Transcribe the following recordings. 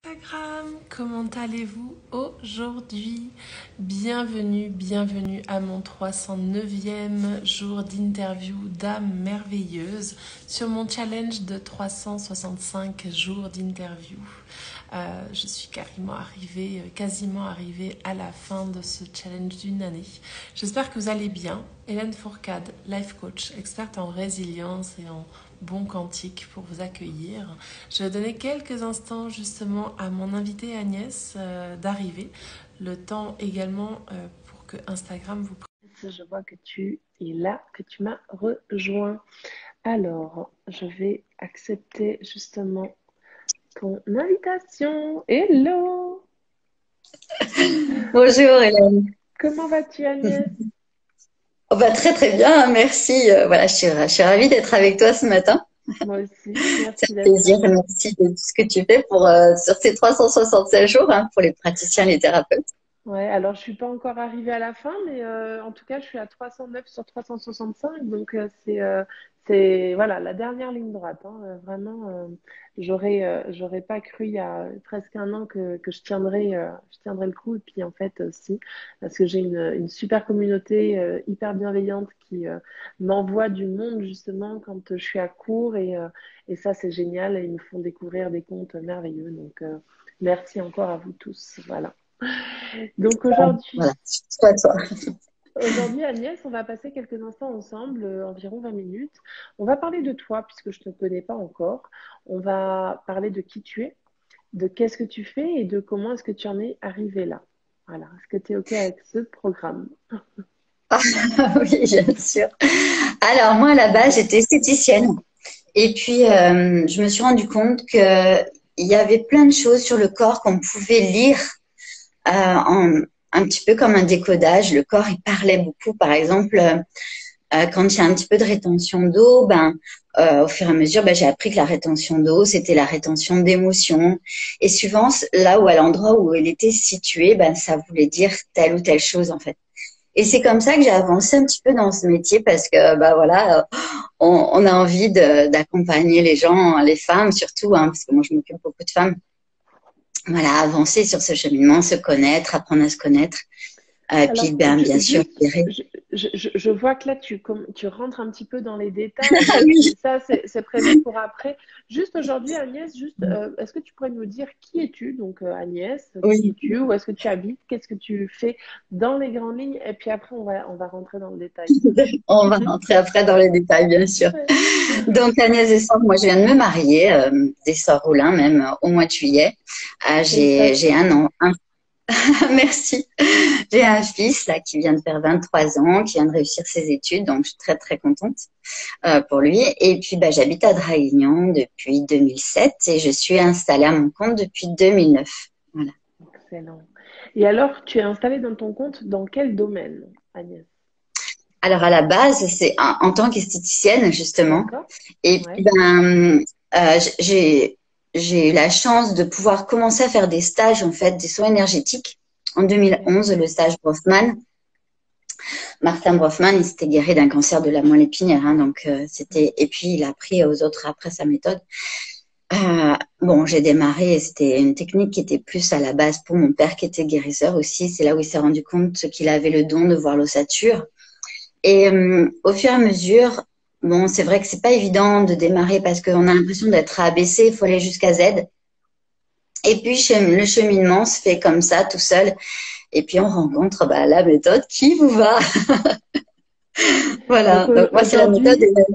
Instagram, comment allez-vous aujourd'hui? Bienvenue à mon 309e jour d'interview d'âme merveilleuse sur mon challenge de 365 jours d'interview. Je suis quasiment arrivée à la fin de ce challenge d'une année. J'espère que vous allez bien. Hélène Fourcade, life coach, experte en résilience et en bon quantique pour vous accueillir. Je vais donner quelques instants justement à mon invité Agnès d'arriver. Le temps également pour que Instagram vous prenne. Je vois que tu es là, que tu m'as rejoint. Alors, je vais accepter justement ton invitation. Hello! Bonjour Hélène. Comment vas-tu Agnès? Oh, bah, très très bien, merci. Voilà, je suis ravie d'être avec toi ce matin. Moi aussi, C'est merci un d'être plaisir, là. merci de tout ce que tu fais sur ces 367 jours pour les praticiens, les thérapeutes. Ouais, alors je suis pas encore arrivée à la fin, mais en tout cas, je suis à 309 sur 365, donc c'est voilà la dernière ligne droite. Hein. Vraiment, j'aurais pas cru il y a presque un an que je tiendrais le coup. Et puis en fait, si, parce que j'ai une super communauté hyper bienveillante qui m'envoie du monde justement quand je suis à court et ça c'est génial. Et ils me font découvrir des comptes merveilleux. Donc merci encore à vous tous. Voilà. Donc Voilà, surtout à toi. aujourd'hui, Agnès, on va passer quelques instants ensemble, environ 20 minutes. On va parler de toi, puisque je ne te connais pas encore. On va parler de qui tu es, de qu'est-ce que tu fais et de comment est-ce que tu en es arrivé là. Voilà. Est-ce que tu es OK avec ce programme? Oui, bien sûr. Alors moi, à la base, j'étais esthéticienne. Et puis, je me suis rendu compte qu'il y avait plein de choses sur le corps qu'on pouvait lire un petit peu comme un décodage. Le corps, il parlait beaucoup. Par exemple, quand il y a un petit peu de rétention d'eau, au fur et à mesure, j'ai appris que la rétention d'eau, c'était la rétention d'émotions. Et suivant là où à l'endroit où elle était située, ça voulait dire telle ou telle chose en fait. Et c'est comme ça que j'ai avancé un petit peu dans ce métier parce que voilà, on a envie d'accompagner les gens, les femmes surtout, parce que moi je m'occupe beaucoup de femmes. Voilà, avancer sur ce cheminement, se connaître, apprendre à se connaître. Puis Alors, bien sûr, juste, je vois que là, tu rentres un petit peu dans les détails, ah et oui, puis ça, c'est prévu pour après. Juste aujourd'hui, Agnès, est-ce que tu pourrais nous dire qui es-tu? Donc, Agnès, qui oui. es-tu? Où est-ce que tu habites? Qu'est-ce que tu fais dans les grandes lignes? Et puis après, on va rentrer dans le détail. On va rentrer après dans les détails, bien sûr. Ouais. Donc, Agnès Dessort, moi, je viens de me marier, Dessort-Roulin, même au mois de juillet. J'ai Félicitations. un an. Merci. J'ai un fils là qui vient de faire 23 ans, qui vient de réussir ses études, donc je suis très très contente pour lui. Et puis, j'habite à Draguignan depuis 2007 et je suis installée à mon compte depuis 2009. Voilà. Excellent. Et alors, tu es installée dans ton compte dans quel domaine, Agnès? Alors à la base, c'est en tant qu'esthéticienne justement. D'accord? Et puis Ouais. j'ai eu la chance de pouvoir commencer à faire des stages en fait, des soins énergétiques. En Ok. 2011, le stage Brofman. Martin Brofman, il s'était guéri d'un cancer de la moelle épinière, donc c'était. Et puis il a appris aux autres après sa méthode. Bon, j'ai démarré, c'était une technique qui était plus à la base pour mon père qui était guérisseur aussi. C'est là où il s'est rendu compte qu'il avait le don de voir l'ossature. Et au fur et à mesure, bon, c'est vrai que c'est pas évident de démarrer parce qu'on a l'impression d'être à ABC, il faut aller jusqu'à Z. Et puis le cheminement se fait comme ça, tout seul. Et puis on rencontre la méthode qui vous va. Voilà. Donc Donc moi c'est la méthode. aujourd'hui,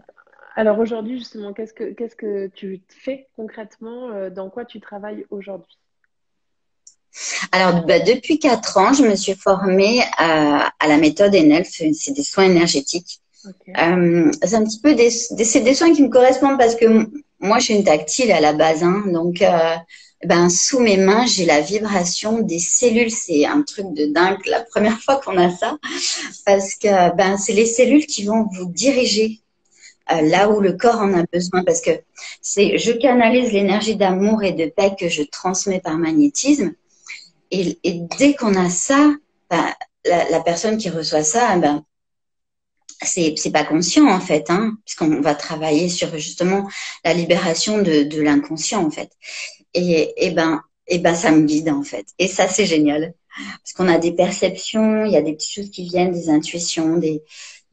alors aujourd'hui, justement, qu'est-ce que tu fais concrètement? Dans quoi tu travailles aujourd'hui? Alors depuis 4 ans, je me suis formée à la méthode NL. C'est des soins énergétiques. Ok. C'est un petit peu c'est des soins qui me correspondent parce que moi je suis une tactile à la base, donc sous mes mains j'ai la vibration des cellules. C'est un truc de dingue la première fois qu'on a ça parce que c'est les cellules qui vont vous diriger là où le corps en a besoin parce que je canalise l'énergie d'amour et de paix que je transmets par magnétisme et dès qu'on a ça, la personne qui reçoit ça, c'est pas conscient en fait, puisqu'on va travailler sur justement la libération de l'inconscient en fait. Et et ben ça me guide en fait. Et ça c'est génial parce qu'on a des perceptions, il y a des petites choses qui viennent, des intuitions,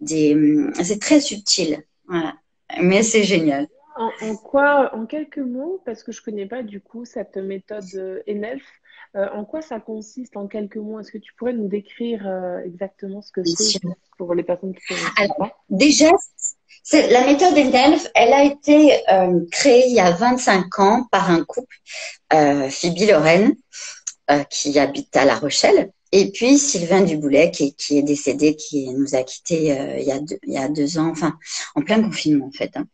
c'est très subtil. Voilà. Mais c'est génial. En quelques mots, parce que je connais pas du coup cette méthode ENELF, en quoi ça consiste en quelques mots? Est-ce que tu pourrais nous décrire exactement ce que Bien c'est sûr. pour les personnes qui ne connaissent Alors, pas? déjà, la méthode ENELF, elle a été créée il y a 25 ans par un couple, Phoebe Lorraine, qui habite à La Rochelle, et puis Sylvain Duboulet, qui est décédé, qui nous a quittés il y a 2 ans, enfin, en plein confinement, en fait. Hein.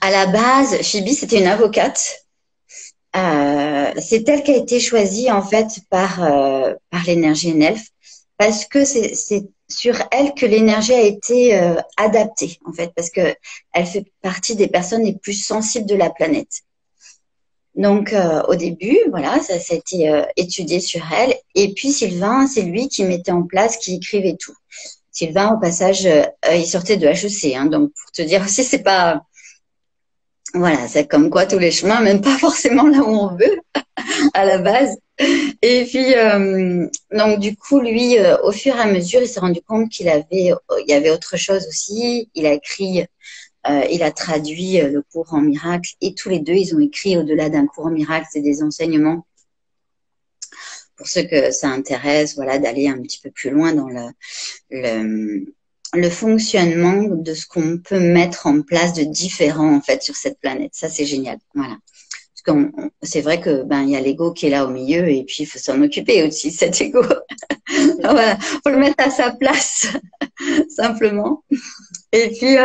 À la base, Phoebe, c'était une avocate. C'est elle qui a été choisie, en fait, par l'énergie NELF, parce que c'est sur elle que l'énergie a été adaptée, en fait, parce que elle fait partie des personnes les plus sensibles de la planète. Donc, au début, voilà, ça a été étudié sur elle. Et puis, Sylvain, c'est lui qui mettait en place, qui écrivait tout. Sylvain, au passage, il sortait de HEC. Hein, donc, pour te dire aussi, c'est pas... Voilà, c'est comme quoi tous les chemins, même pas forcément là où on veut, à la base. Et puis, donc, du coup, lui, au fur et à mesure, il s'est rendu compte il y avait autre chose aussi. Il a écrit... il a traduit le cours en miracle et tous les deux, ils ont écrit au-delà d'un cours en miracle, c'est des enseignements pour ceux que ça intéresse, voilà, d'aller un petit peu plus loin dans le, le fonctionnement de ce qu'on peut mettre en place de différent en fait sur cette planète. Ça, c'est génial. Voilà. Parce que c'est vrai que il y a l'ego qui est là au milieu et puis il faut s'en occuper aussi cet ego. Voilà, faut le mettre à sa place simplement. Et puis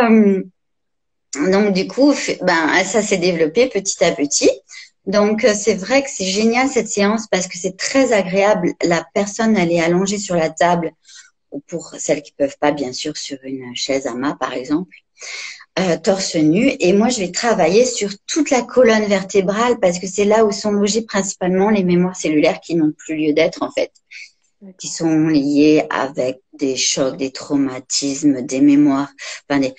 donc du coup, ça s'est développé petit à petit. Donc c'est vrai que c'est génial cette séance parce que c'est très agréable. La personne elle est allongée sur la table ou pour celles qui peuvent pas bien sûr sur une chaise à mât par exemple, torse nu. Et moi je vais travailler sur toute la colonne vertébrale parce que c'est là où sont logées principalement les mémoires cellulaires qui n'ont plus lieu d'être en fait, qui sont liées avec des chocs, des traumatismes, des mémoires, des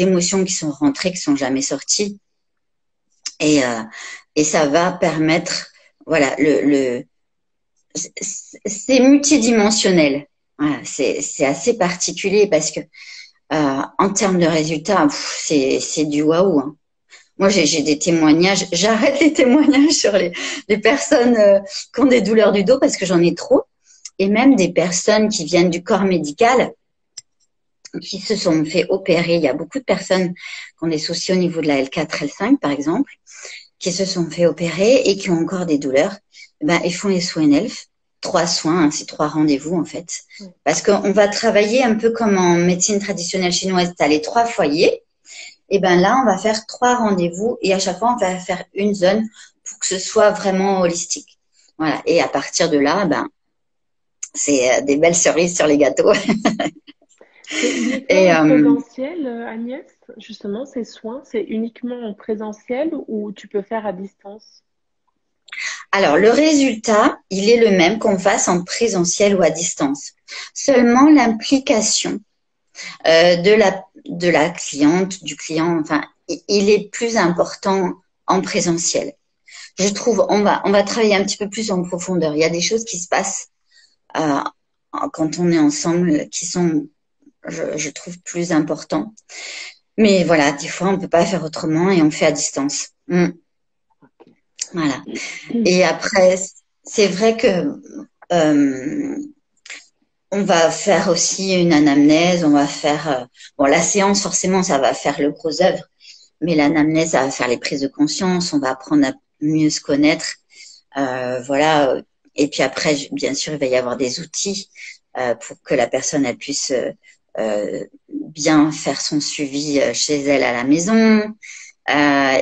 émotions qui sont rentrées, qui sont jamais sorties. Et ça va permettre, voilà, c'est multidimensionnel. Voilà, c'est assez particulier parce que en termes de résultats, c'est du waouh. Hein. Moi, j'ai des témoignages. J'arrête les témoignages sur les personnes qui ont des douleurs du dos parce que j'en ai trop. Et même des personnes qui viennent du corps médical, qui se sont fait opérer. Il y a beaucoup de personnes qui ont des soucis au niveau de la L4, L5, par exemple, qui se sont fait opérer et qui ont encore des douleurs. Ils font les soins NELF. 3 soins, hein, c'est 3 rendez-vous en fait. Parce qu'on va travailler un peu comme en médecine traditionnelle chinoise. Tu as les 3 foyers. Et là, on va faire 3 rendez-vous et à chaque fois, on va faire une zone pour que ce soit vraiment holistique. Voilà. Et à partir de là, c'est des belles cerises sur les gâteaux. C'est uniquement Et en présentiel, Agnès, justement, ces soins, c'est uniquement en présentiel ou tu peux faire à distance? alors, le résultat, il est le même qu'on fasse en présentiel ou à distance. Seulement, l'implication de la cliente, du client, enfin, il est plus important en présentiel. Je trouve, on va travailler un petit peu plus en profondeur. Il y a des choses qui se passent quand on est ensemble qui sont, je trouve, plus importants. Mais voilà, des fois, on peut pas faire autrement et on fait à distance. Voilà. Et après, c'est vrai que on va faire aussi une anamnèse, on va faire la séance forcément ça va faire le gros œuvre, mais l'anamnèse ça va faire les prises de conscience, on va apprendre à mieux se connaître, voilà. Et puis après, bien sûr, il va y avoir des outils pour que la personne elle puisse bien faire son suivi chez elle à la maison.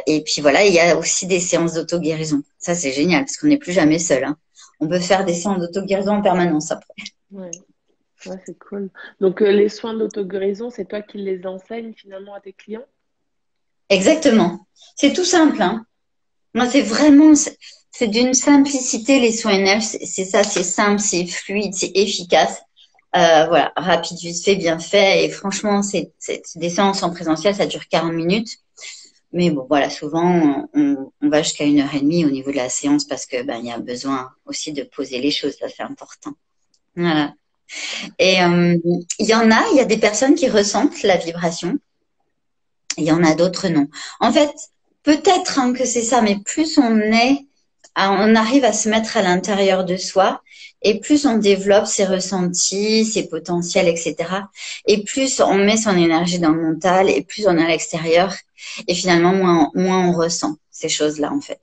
Et puis voilà, il y a aussi des séances d'auto-guérison. Ça c'est génial parce qu'on n'est plus jamais seul. Hein. On peut faire des séances d'auto-guérison en permanence après. Ouais. Ouais, c'est cool. Donc, les soins d'auto-guérison, c'est toi qui les enseignes finalement à tes clients? Exactement. C'est tout simple. Hein. Moi, c'est d'une simplicité les soins NF. C'est ça, c'est simple, c'est fluide, c'est efficace. Voilà, rapide, vite fait, bien fait. Et franchement, c'est des séances en présentiel, ça dure 40 minutes. Mais bon, voilà, souvent, on va jusqu'à 1 heure et demie au niveau de la séance parce que ben, il y a besoin aussi de poser les choses, ça c'est important. Voilà. Et il y a des personnes qui ressentent la vibration, il y en a d'autres non. En fait, peut-être que c'est ça, mais plus on arrive à se mettre à l'intérieur de soi, et plus on développe ses ressentis, ses potentiels, etc. Et plus on met son énergie dans le mental, et plus on est à l'extérieur, et finalement moins on ressent ces choses-là en fait.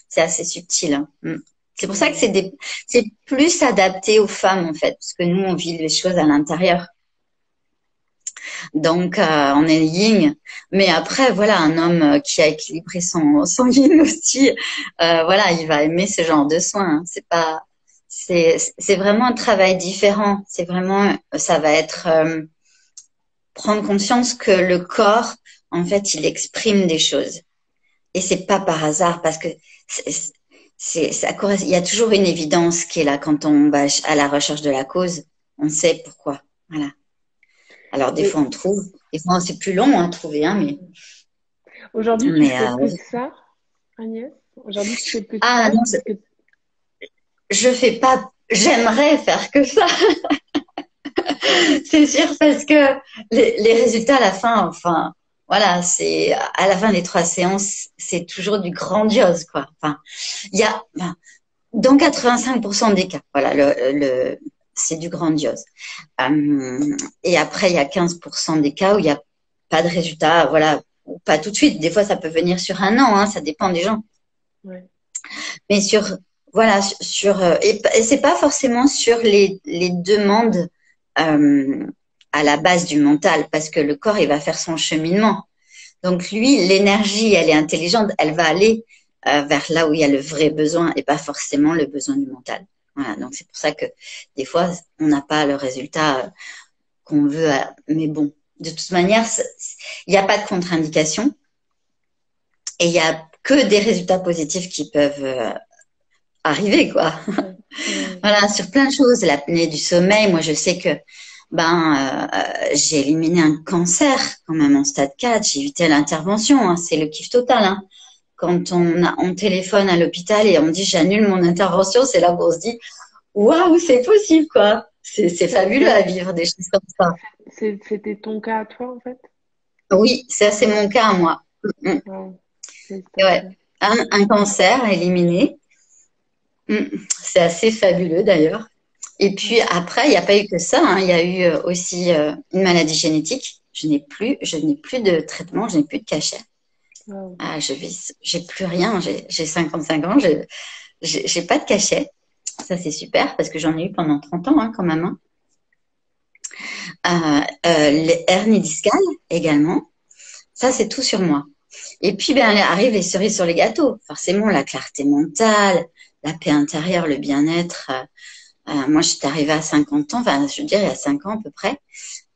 C'est assez subtil. Hein. C'est pour ça que c'est plus adapté aux femmes en fait, parce que nous on vit les choses à l'intérieur. Donc, on est yin. Mais après, voilà, un homme qui a équilibré son yin aussi, voilà, il va aimer ce genre de soins. Hein. C'est vraiment un travail différent. C'est vraiment, ça va être prendre conscience que le corps, en fait, il exprime des choses. Et c'est pas par hasard parce que il y a toujours une évidence qui est là quand on va à la recherche de la cause. On sait pourquoi. Voilà. Alors, des Et fois, on trouve. Des fois, c'est plus long à trouver, hein, aujourd'hui, tu mais fais plus que ça, Agnès? Aujourd'hui, tu fais plus que ah ça? non, Parce que je fais pas. J'aimerais faire que ça, c'est sûr, parce que les résultats à la fin, enfin, voilà, c'est à la fin des 3 séances, c'est toujours du grandiose, quoi. Enfin, il y a enfin, dans 85% des cas, voilà, c'est du grandiose. Et après, il y a 15% des cas où il n'y a pas de résultat, voilà, ou pas tout de suite. Des fois, ça peut venir sur un an, hein, ça dépend des gens. ouais. Mais voilà, et c'est pas forcément sur les demandes à la base du mental, parce que le corps, il va faire son cheminement. Donc lui, l'énergie, elle est intelligente, elle va aller vers là où il y a le vrai besoin et pas forcément le besoin du mental. Voilà, donc c'est pour ça que des fois, on n'a pas le résultat qu'on veut. Mais bon, de toute manière, il n'y a pas de contre-indication et il y a que des résultats positifs qui peuvent arriver, quoi. Ouais. Ouais. Voilà, sur plein de choses. L'apnée du sommeil, moi, je sais que j'ai éliminé un cancer quand même en stade 4. J'ai évité l'intervention. Hein. C'est le kiff total. Hein. Quand on téléphone à l'hôpital et on dit j'annule mon intervention, c'est là où on se dit waouh, c'est possible, quoi. C'est fabuleux à vivre des choses comme ça. C'était ton cas à toi, en fait? Oui, ça, c'est mon cas à moi. Mm. Wow. Et ouais, Félicitations. un cancer éliminé. C'est assez fabuleux d'ailleurs. Et puis après, il n'y a pas eu que ça. Hein. Il y a eu aussi une maladie génétique. Je n'ai plus de traitement, je n'ai plus de cachet. Wow. Ah, j'ai plus rien. J'ai 55 ans, j'ai pas de cachet. Ça, c'est super parce que j'en ai eu pendant 30 ans hein, quand même. Hein. Les hernies discales également. Ça, c'est tout sur moi. Et puis, ben, arrivent les cerises sur les gâteaux. Forcément, la clarté mentale, la paix intérieure, le bien-être. Moi, j'étais arrivée à 50 ans, enfin, je veux dire, il y a 5 ans à peu près.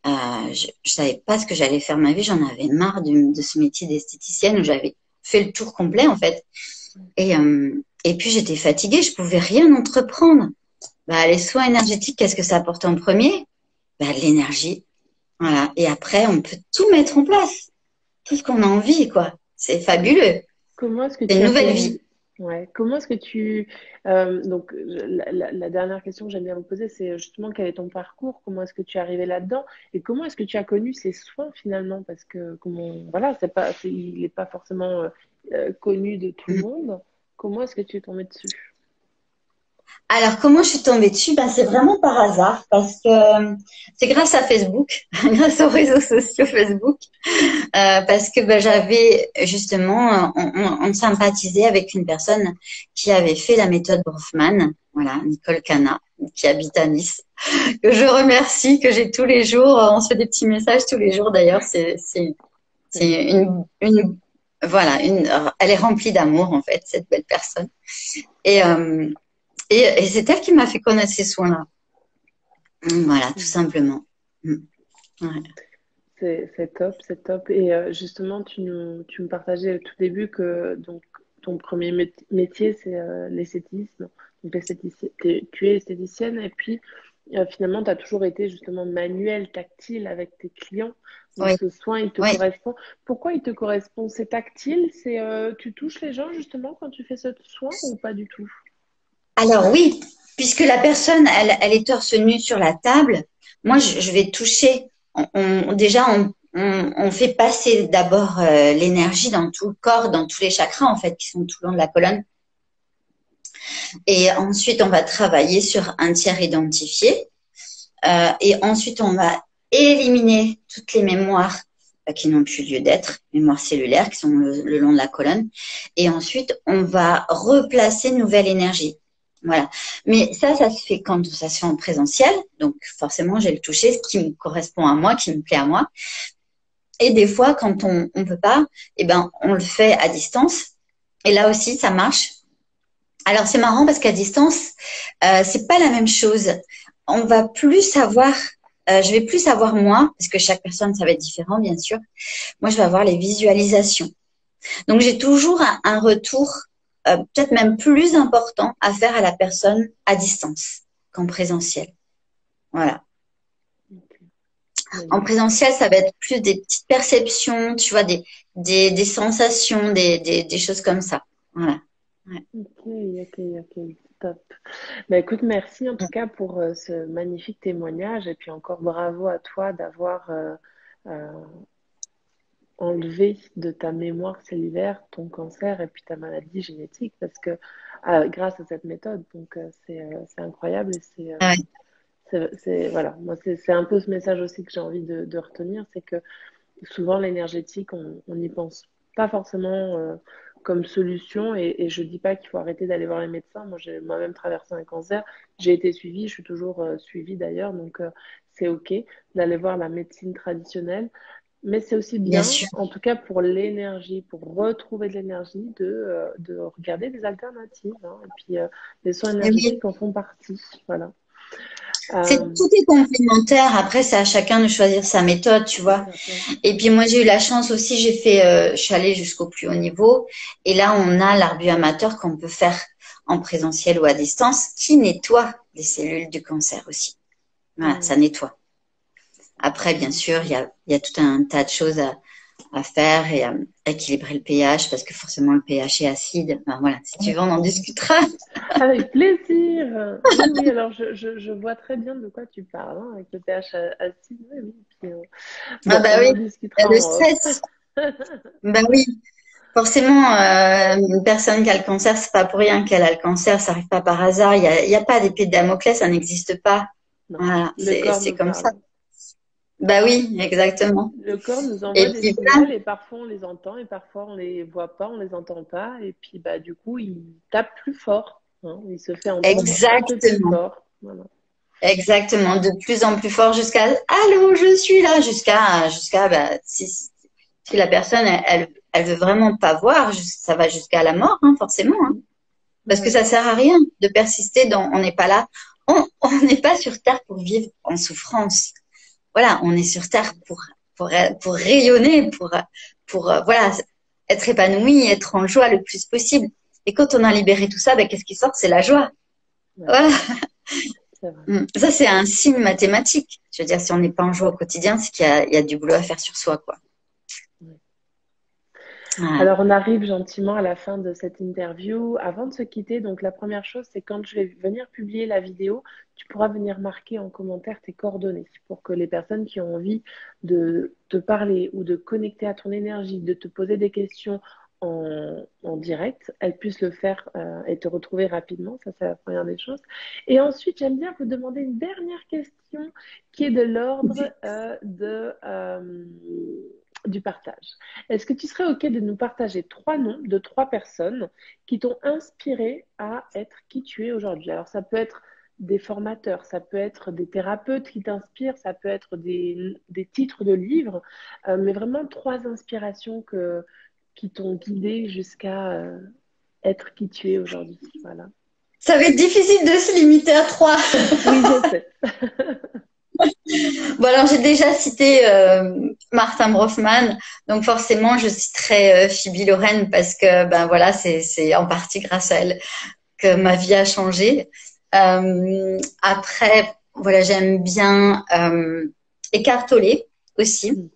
Je savais pas ce que j'allais faire de ma vie. J'en avais marre de ce métier d'esthéticienne où j'avais fait le tour complet, en fait. Et puis, j'étais fatiguée. Je pouvais rien entreprendre. Bah, les soins énergétiques, qu'est-ce que ça apporte en premier? Bah, de l'énergie. Voilà. Et après, on peut tout mettre en place. Tout ce qu'on a envie, quoi. C'est fabuleux. Comment est-ce que C'est tu une as nouvelle vie. connu... Ouais. Comment est-ce que tu... donc, la dernière question que j'aime bien vous poser, c'est justement quel est ton parcours? Comment est-ce que tu es arrivé là-dedans? Et comment est-ce que tu as connu ces soins finalement? Parce que, comment... Voilà, il n'est pas forcément connu de tout le monde. Comment est-ce que tu es tombée dessus? Alors, comment je suis tombée dessus? Ben, c'est vraiment par hasard parce que c'est grâce à Facebook, grâce aux réseaux sociaux Facebook, parce que ben, j'avais justement, on sympathisait avec une personne qui avait fait la méthode Brofman, voilà, Nicole Cana, qui habite à Nice, que je remercie, que j'ai tous les jours, on se fait des petits messages tous les jours d'ailleurs, C'est c'est génial. voilà, elle est remplie d'amour en fait, cette belle personne. Et, euh, et c'est elle qui m'a fait connaître ces soins-là. Voilà, tout simplement. Mm. Ouais. C'est top, c'est top. Et justement, tu me partageais au tout début que donc, ton premier métier, c'est l'esthétisme. Donc, tu es esthéticienne et puis finalement, tu as toujours été justement manuel, tactile avec tes clients. Donc Oui, ce soin, il te oui. correspond. Pourquoi il te correspond? C'est tactile? Tu touches les gens justement quand tu fais ce soin ou pas du tout? Alors oui, puisque la personne, elle est torse nu sur la table, moi, je vais toucher. Déjà, on fait passer d'abord l'énergie dans tout le corps, dans tous les chakras, en fait, qui sont tout le long de la colonne. Et ensuite, on va travailler sur un tiers identifié. Et ensuite, on va éliminer toutes les mémoires qui n'ont plus lieu d'être, mémoires cellulaires qui sont le long de la colonne. Et ensuite, on va replacer une nouvelle énergie. Voilà. Mais ça se fait quand ça se fait en présentiel. Donc, forcément, j'ai le toucher, ce qui me correspond à moi, qui me plaît à moi. Et des fois, quand on peut pas, eh ben, on le fait à distance. Et là aussi, ça marche. Alors, c'est marrant parce qu'à distance, c'est pas la même chose. On va plus avoir, je vais plus avoir moi, parce que chaque personne, ça va être différent, bien sûr. Moi, je vais avoir les visualisations. Donc, j'ai toujours un retour, peut-être même plus important à faire à la personne à distance qu'en présentiel. Voilà. Ok. En Magnifique. présentiel, ça va être plus des petites perceptions, tu vois, des sensations, des choses comme ça. Voilà. Ouais. Ok, ok, ok, top. Bah, écoute, merci en tout cas pour ce magnifique témoignage et puis encore bravo à toi d'avoir euh, enlevé de ta mémoire cellulaire ton cancer et puis ta maladie génétique parce que grâce à cette méthode, donc c'est incroyable et Ouais. voilà, moi c'est un peu ce message aussi que j'ai envie de retenir, c'est que souvent l'énergétique, on n'y pense pas forcément comme solution et je dis pas qu'il faut arrêter d'aller voir les médecins. Moi, j'ai moi-même traversé un cancer, j'ai été suivie, je suis toujours suivie d'ailleurs, donc c'est OK d'aller voir la médecine traditionnelle. Mais c'est aussi Bien bien, sûr. en tout cas pour l'énergie, pour retrouver de l'énergie, de regarder des alternatives, hein. Et puis les soins Et oui. énergétiques en font partie. Voilà. Euh, Tout est complémentaire. Après, c'est à chacun de choisir sa méthode, tu tout vois. à fait. Et puis moi, j'ai eu la chance aussi, je suis allée jusqu'au plus haut niveau. Et là, on a l'arbu amateur qu'on peut faire en présentiel ou à distance, qui nettoie les cellules du cancer aussi. Voilà, Mm. ça nettoie. Après, bien sûr, il y a tout un tas de choses à faire et à équilibrer le pH parce que forcément le pH est acide. Ben voilà, si tu veux, on en discutera. Avec plaisir. Oui, oui, alors je vois très bien de quoi tu parles, hein, avec le pH acide. Oui, oui. Puis, Ah bon, bah on oui, en discutera le en off. stress. Ben oui, forcément, une personne qui a le cancer, c'est pas pour rien qu'elle a le cancer, ça arrive pas par hasard. Il y a pas d'épée de Damoclès, ça n'existe pas. Non, Voilà, le corps c'est nous comme ça. parle. Bah oui, exactement. Le corps nous envoie Et des puis voilà, signaux et parfois on les entend et parfois on les voit pas, on les entend pas. Et puis bah du coup, il tape plus fort, hein. Il se fait entendre un peu plus exactement, fort. Voilà. exactement, de plus en plus fort jusqu'à allô, je suis là, jusqu'à bah, si la personne elle veut vraiment pas voir, ça va jusqu'à la mort, hein, forcément, hein. Parce que Ouais. ça sert à rien de persister dans on n'est pas là. On n'est pas sur Terre pour vivre en souffrance. Voilà, on est sur Terre pour rayonner, pour voilà, être épanoui, être en joie le plus possible. Et quand on a libéré tout ça, ben, qu'est-ce qui sort? C'est la joie. Ouais, Voilà. c'est vrai. Ça, c'est un signe mathématique. Je veux dire, si on n'est pas en joie au quotidien, c'est il y a du boulot à faire sur soi, quoi. Ouais. Voilà. Alors, on arrive gentiment à la fin de cette interview. Avant de se quitter, donc la première chose, c'est quand je vais venir publier la vidéo, tu pourras venir marquer en commentaire tes coordonnées pour que les personnes qui ont envie de te parler ou de connecter à ton énergie, de te poser des questions en direct, elles puissent le faire et te retrouver rapidement. Ça, c'est la première des choses. Et ensuite, j'aime bien vous demander une dernière question qui est de l'ordre du partage. Est-ce que tu serais OK de nous partager 3 noms de 3 personnes qui t'ont inspiré à être qui tu es aujourd'hui? Alors, ça peut être des formateurs, ça peut être des thérapeutes qui t'inspirent, ça peut être des titres de livres, mais vraiment 3 inspirations qui t'ont guidé jusqu'à être qui tu es aujourd'hui. Voilà. Ça va être difficile de se limiter à trois. Oui, je sais. Bon, alors j'ai déjà cité Martin Brofman, donc forcément je citerai Phoebe Loren parce que ben voilà, c'est en partie grâce à elle que ma vie a changé. Après, voilà, j'aime bien Eckhart Tolle aussi.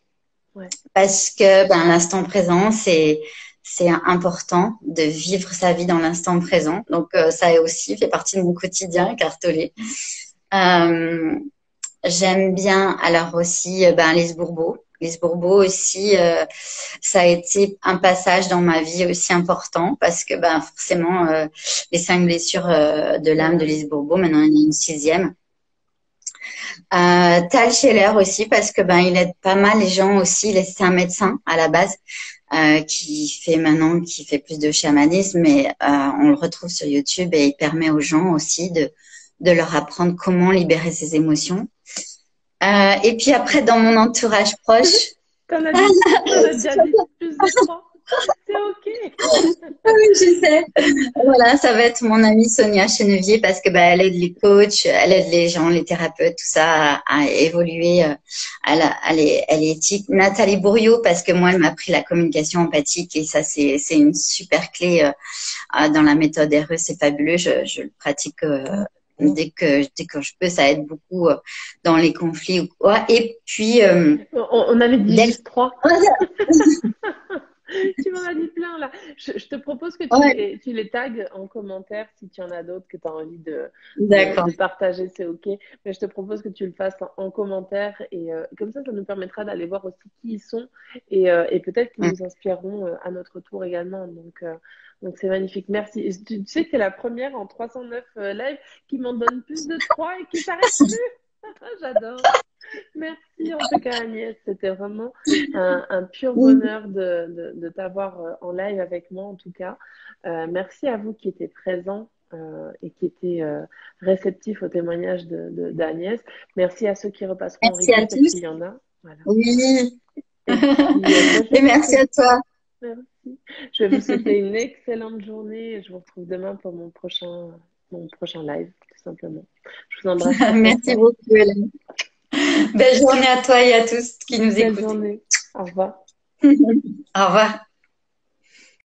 Ouais. parce que ben, l'instant présent, c'est important de vivre sa vie dans l'instant présent. Donc, ça aussi fait partie de mon quotidien, écartelé. Euh, J'aime bien, alors aussi, ben, les Bourbeaux. Les Bourbeaux aussi, ça a été un passage dans ma vie aussi important parce que ben, forcément, les 5 blessures de l'âme de Lise Bourbeau, maintenant il y en a une sixième. Tal Scheller aussi parce que ben il aide pas mal les gens aussi. C'est un médecin à la base qui fait plus de chamanisme, mais on le retrouve sur YouTube et il permet aux gens aussi de leur apprendre comment libérer ses émotions. Et puis après dans mon entourage proche, T'en as déjà dit plus de 3. C'est OK. oui, je sais. Voilà, ça va être mon amie Sonia Chenevier parce que bah, elle aide les coachs, elle aide les gens, les thérapeutes, tout ça à évoluer. Elle est éthique. Nathalie Bourriot parce que moi, elle m'a appris la communication empathique et ça, c'est une super clé dans la méthode RE. C'est fabuleux. Je le pratique dès que je peux. Ça aide beaucoup dans les conflits ou quoi. Et puis, On avait dit Del- juste 3. Tu m'en as dit plein là. Je te propose que ouais, tu les tags en commentaire si tu en as d'autres que tu as envie d'accord. de partager, c'est OK. Mais je te propose que tu le fasses en commentaire et comme ça nous permettra d'aller voir aussi qui ils sont et peut-être qu'ils nous inspireront à notre tour également. Donc c'est magnifique. Merci. Et tu sais que c'est la première en 309 live qui m'en donne plus de 3 et qui s'arrête plus. J'adore. Merci en tout cas Agnès, c'était vraiment un pur bonheur de t'avoir en live avec moi en tout cas. Merci à vous qui étiez présents et qui étaient réceptifs au témoignage d'Agnès. Merci à ceux qui repasseront en Merci à replay parce tous. qu'il y en a. Voilà. Oui. Et puis, moi, je Et vais vous merci souhaiter... à toi. Merci. Je vais vous souhaiter une excellente journée et je vous retrouve demain pour mon prochain live, tout simplement. Je vous embrasse très très Merci fort. beaucoup, Hélène. Belle journée à toi et à tous qui nous Belle écoutent. journée. Au revoir. Au revoir.